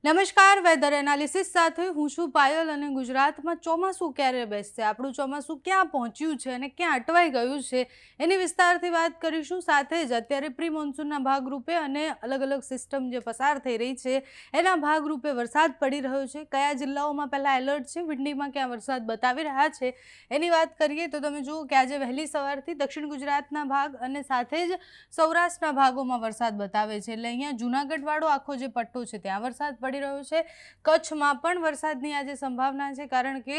નમસ્કાર, weather analysis સાથે હું છું પાયલ અને ગુજરાતમાં ચોમાસું ક્યારે બેસશે, આપણું ચોમાસું ક્યાં પહોંચ્યું છે અને ક્યાં અટવાઈ ગયું છે એની વિસ્તારથી વાત કરીશું. સાથે જ અત્યારે પ્રી મોન્સૂનના ભાગરૂપે અને અલગ અલગ સિસ્ટમ જે પસાર થઈ રહી છે એના ભાગરૂપે વરસાદ પડી રહ્યો છે. કયા જિલ્લાઓમાં પહેલાં એલર્ટ છે, વિંડીમાં ક્યાં વરસાદ બતાવી રહ્યા છે એની વાત કરીએ તો તમે જુઓ કે આજે વહેલી સવારથી દક્ષિણ ગુજરાતના ભાગ અને સાથે જ સૌરાષ્ટ્રના ભાગોમાં વરસાદ બતાવે છે. એટલે અહીંયા જૂનાગઢવાળો આખો જે પટ્ટો છે ત્યાં વરસાદ પડી રહ્યો છે. કચ્છમાં પણ વરસાદની આજે સંભાવના છે, કારણ કે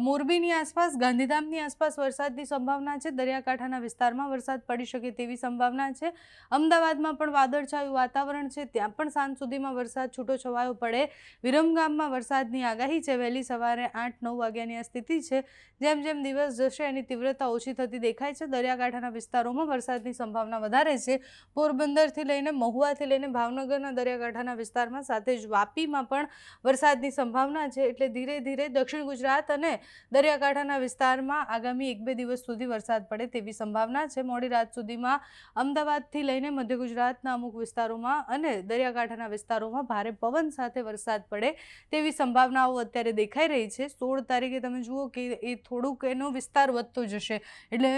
મોરબીની આસપાસ, ગાંધીધામની આસપાસ વરસાદની સંભાવના છે. દરિયાકાંઠાના વિસ્તારમાં વરસાદ પડી શકે તેવી સંભાવના છે. અમદાવાદમાં પણ વાદળછાયું વાતાવરણ છે, ત્યાં પણ સાંજ સુધીમાં વરસાદ છૂટો છવાયો પડે. વિરમગામમાં વરસાદની આગાહી છે. વહેલી સવારે 8-9 વાગ્યાની આ સ્થિતિ છે. જેમ જેમ દિવસ જશે એની તીવ્રતા ઓછી થતી દેખાય છે. દરિયાકાંઠાના વિસ્તારોમાં વરસાદની સંભાવના વધારે છે. પોરબંદરથી લઈને મહુવાથી લઈને ભાવનગરના દરિયાકાંઠાના વિસ્તારમાં, સાથે જ વાપીમાં પણ વરસાદની સંભાવના છે. એટલે ધીરે ધીરે દક્ષિણ ગુજરાત અને દરિયાકાંઠાના વિસ્તારમાં આગામી 1-2 દિવસ સુધી વરસાદ પડે તેવી સંભાવના છે. મોડી રાત સુધીમાં અમદાવાદથી લઈને મધ્ય ગુજરાતના અમુક વિસ્તારોમાં અને દરિયાકાંઠાના વિસ્તારોમાં ભારે પવન સાથે વરસાદ પડે તેવી સંભાવનાઓ અત્યારે દેખાઈ રહી છે. 16 તારીખે તમે જુઓ કે એ થોડુંક એનો વિસ્તાર વધતો જશે. એટલે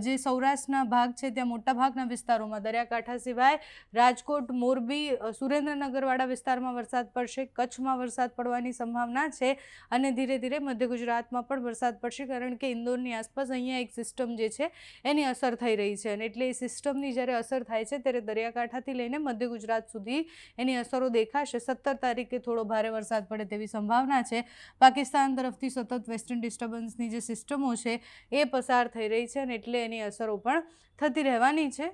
જે સૌરાષ્ટ્રના ભાગ છે ત્યાં મોટાભાગના વિસ્તારોમાં, દરિયાકાંઠા સિવાય રાજકોટ, મોરબી, સુરેન્દ્રનગરવાળા વિસ્તારમાં વરસાદ પડશે. કચ્છમાં વરસાદ પડવાની સંભાવના છે અને ધીરે ધીરે મધ્ય ગુજરાતમાં પણ વરસાદ પડશે, કારણ કે ઇન્દોરની આસપાસ અહીંયા એક સિસ્ટમ જે છે એની અસર થઈ રહી છે. અને એટલે એ સિસ્ટમની જ્યારે અસર થાય છે ત્યારે દરિયાકાંઠાથી લઈને મધ્ય ગુજરાત સુધી એની અસરો દેખાશે. 17 તારીખે થોડો ભારે વરસાદ પડે તેવી સંભાવના છે. પાકિસ્તાન તરફથી સતત વેસ્ટર્ન ડિસ્ટર્બન્સની જે સિસ્ટમો છે એ પસાર થઈ રહી છે અને એટલે એની અસરો પણ થતી રહેવાની છે.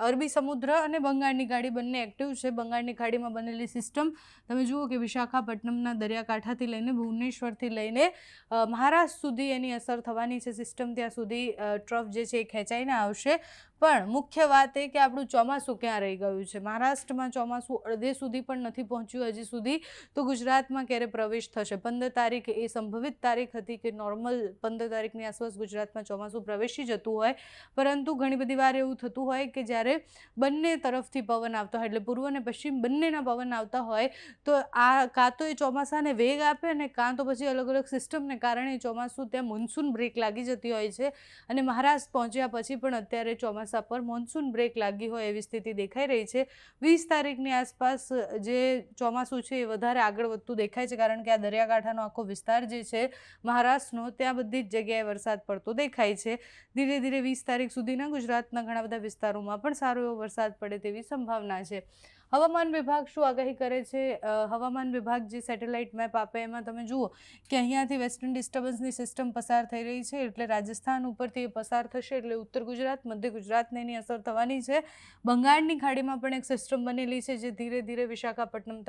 અરબી સમુદ્ર અને બંગાળની ખાડી બંને એક્ટિવ છે. બંગાળની ખાડીમાં બનેલી સિસ્ટમ તમે જુઓ કે વિશાખાપટ્ટનમના દરિયાકાંઠાથી લઈને ભુવનેશ્વરથી લઈને મહારાષ્ટ્ર સુધી એની અસર થવાની છે. સિસ્ટમ ત્યાં સુધી ટ્રફ જે છે એ ખેંચાઈને આવશે. પણ મુખ્ય વાત એ કે આપણું ચોમાસું ક્યાં રહી ગયું છે. મહારાષ્ટ્રમાં ચોમાસું અડધે સુધી પણ નથી પહોંચ્યું હજી સુધી. તો ગુજરાતમાં ક્યારે પ્રવેશ થશે? 15 તારીખ એ સંભવિત તારીખ હતી કે નોર્મલ 15 તારીખની આસપાસ ગુજરાતમાં ચોમાસું પ્રવેશી જતું હોય, પરંતુ ઘણી બધી વાર એવું થતું હોય કે જ્યારે બંને તરફથી પવન આવતા હોય, એટલે પૂર્વ અને પશ્ચિમ બંનેના પવન આવતા હોય, તો આ કાં તો એ ચોમાસાને વેગ આપે અને કાં તો પછી અલગ અલગ સિસ્ટમને કારણે ચોમાસું ત્યાં મોન્સૂન બ્રેક લાગી જતી હોય છે. અને મહારાષ્ટ્ર પહોંચ્યા પછી પણ અત્યારે ચોમાસા પર મોન્સૂન બ્રેક લાગી હોય એવી સ્થિતિ દેખાઈ રહી છે. 20 તારીખની આસપાસ જે ચોમાસું છે એ વધારે આગળ વધતું દેખાય છે, કારણ કે આ દરિયાકાંઠાનો આખો વિસ્તાર જે છે મહારાષ્ટ્રનો, ત્યાં બધી જ જગ્યાએ વરસાદ પડતો દેખાય છે. ધીરે ધીરે 20 તારીખ સુધીના ગુજરાતના ઘણા બધા વિસ્તારોમાં પણ સારો એવો વરસાદ પડે તેવી સંભાવના છે. હવામાન વિભાગ શું આગાહી કરે છે? હવામાન વિભાગ જે સેટેલાઇટ મેપ આપે એમાં તમે જુઓ કે અહીંયાથી વેસ્ટર્ન ડિસ્ટર્બન્સની સિસ્ટમ પસાર થઈ રહી છે, એટલે રાજસ્થાન ઉપરથી એ પસાર થશે, એટલે ઉત્તર ગુજરાત, મધ્ય ગુજરાતને એની અસર થવાની છે. બંગાળની ખાડીમાં પણ એક સિસ્ટમ બનેલી છે જે ધીરે ધીરે વિશાખાપટ્ટનમ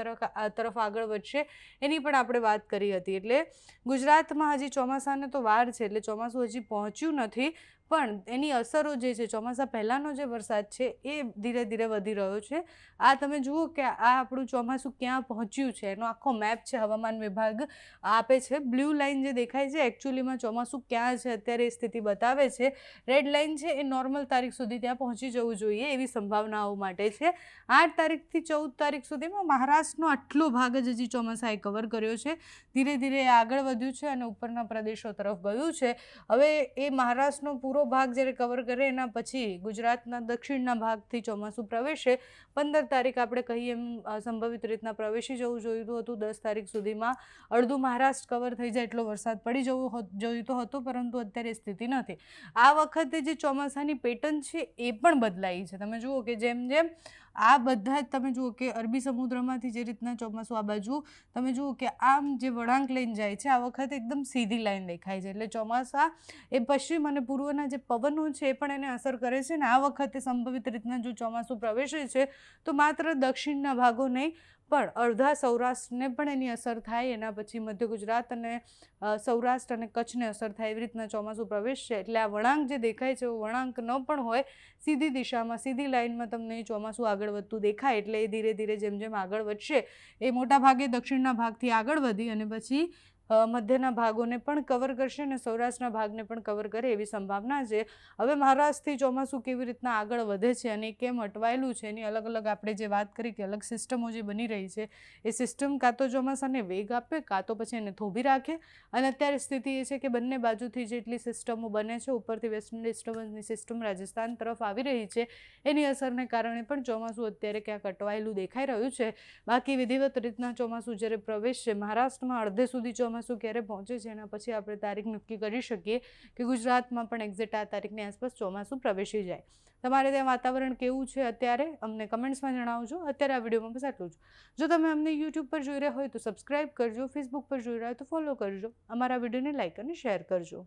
તરફ આગળ વધશે. એની પણ આપણે વાત કરી હતી. એટલે ગુજરાતમાં હજી ચોમાસાને તો વાર છે, એટલે ચોમાસું હજી પહોંચ્યું નથી, પણ એની અસરો જે છે, ચોમાસા પહેલાંનો જે વરસાદ છે એ ધીરે ધીરે વધી રહ્યો છે. આ તમે જુઓ કે આ આપણું ચોમાસું ક્યાં પહોંચ્યું છે એનો આખો મેપ છે, હવામાન વિભાગ આપે છે. બ્લુ લાઇન જે દેખાય છે એકચ્યુઅલીમાં ચોમાસું ક્યાં છે અત્યારે એ સ્થિતિ બતાવે છે. રેડ લાઇન છે એ નોર્મલ તારીખ સુધી ત્યાં પહોંચી જવું જોઈએ એવી સંભાવનાઓ માટે છે. 8 તારીખથી 14 તારીખ સુધીમાં મહારાષ્ટ્રનો આટલો ભાગ જ હજી ચોમાસાએ કવર કર્યો છે. ધીરે ધીરે આગળ વધ્યું છે અને ઉપરના પ્રદેશો તરફ ગયું છે. હવે એ મહારાષ્ટ્રનો પૂરો ભાગ જ્યારે કવર કરે એના પછી ગુજરાતના દક્ષિણના ભાગથી ચોમાસું પ્રવેશે. 15 તારીખ આપણે કહીએ એમ સંભવિત રીતના પ્રવેશી જવું જોઈતું હતું. 10 તારીખ સુધીમાં અડધું મહારાષ્ટ્ર કવર થઈ જાય એટલો વરસાદ પડી જવું જોઈતો હતો, પરંતુ અત્યારે સ્થિતિ નથી. આ વખતે જે ચોમાસાની પેટર્ન છે એ પણ બદલાઈ છે. તમે જુઓ કે જેમ જેમ આ બધા જ તમે જુઓ કે અરબી સમુદ્રમાંથી જે રીતના ચોમાસું આ બાજુ તમે જુઓ કે આમ જે વળાંક લઈને જાય છે, આ વખતે એકદમ સીધી લાઈન દેખાય છે. એટલે ચોમાસા એ પશ્ચિમ અને પૂર્વના જે પવનો છે એ પણ એને અસર કરે છે. અને આ વખતે સંભવિત રીતના જો ચોમાસું પ્રવેશે છે તો માત્ર દક્ષિણના ભાગો નહીં પણ અડધા સૌરાષ્ટ્રને પણ એની અસર થાય, એના પછી મધ્ય ગુજરાત અને સૌરાષ્ટ્ર અને કચ્છને અસર થાય એવી રીતના ચોમાસું પ્રવેશશે. એટલે આ વળાંક જે દેખાય છે એ વળાંક ન પણ હોય, સીધી દિશામાં, સીધી લાઇનમાં તમને ચોમાસું આગળ વધતું દેખાય. એટલે એ ધીરે ધીરે જેમ જેમ આગળ વધશે એ મોટા ભાગે દક્ષિણના ભાગથી આગળ વધી અને પછી મધ્યના ભાગોને પણ કવર કરશે અને સૌરાષ્ટ્રના ભાગને પણ કવર કરે એવી સંભાવના છે. હવે મહારાષ્ટ્રથી ચોમાસું કેવી રીતના આગળ વધે છે અને કેમ અટવાયેલું છે એની અલગ અલગ આપણે જે વાત કરી કે અલગ સિસ્ટમો જે બની રહી છે એ સિસ્ટમ કાં તો ચોમાસાને વેગ આપે કાં તો પછી એને થોભી રાખે. અને અત્યારે સ્થિતિ એ છે કે બંને બાજુથી જેટલી સિસ્ટમો બને છે ઉપરથી વેસ્ટર્ન ડિસ્ટર્બન્સની સિસ્ટમ રાજસ્થાન તરફ આવી રહી છે એની અસરને કારણે પણ ચોમાસું અત્યારે ક્યાંક અટવાયેલું દેખાઈ રહ્યું છે. બાકી વિધિવત રીતના ચોમાસું જ્યારે પ્રવેશશે મહારાષ્ટ્રમાં અડધે સુધી ચોમાસું ક્યારે પહોંચે છે એના પછી આપણે તારીખ નક્કી કરી શકીએ કે ગુજરાતમાં પણ એક્ઝેક્ટ આ તારીખની આસપાસ ચોમાસું પ્રવેશી જાય. તમારે ત્યાં વાતાવરણ કેવું છે અત્યારે અમને કમેન્ટ્સમાં જણાવજો. અત્યારે આ વિડીયોમાં બસ આટલું જ. જો તમે અમને યુટ્યુબ પર જોઈ રહ્યા હોય તો સબસ્ક્રાઈબ કરજો, ફેસબુક પર જોઈ રહ્યા હોય તો ફોલો કરજો, અમારા વિડીયોને લાઈક અને શેર કરજો.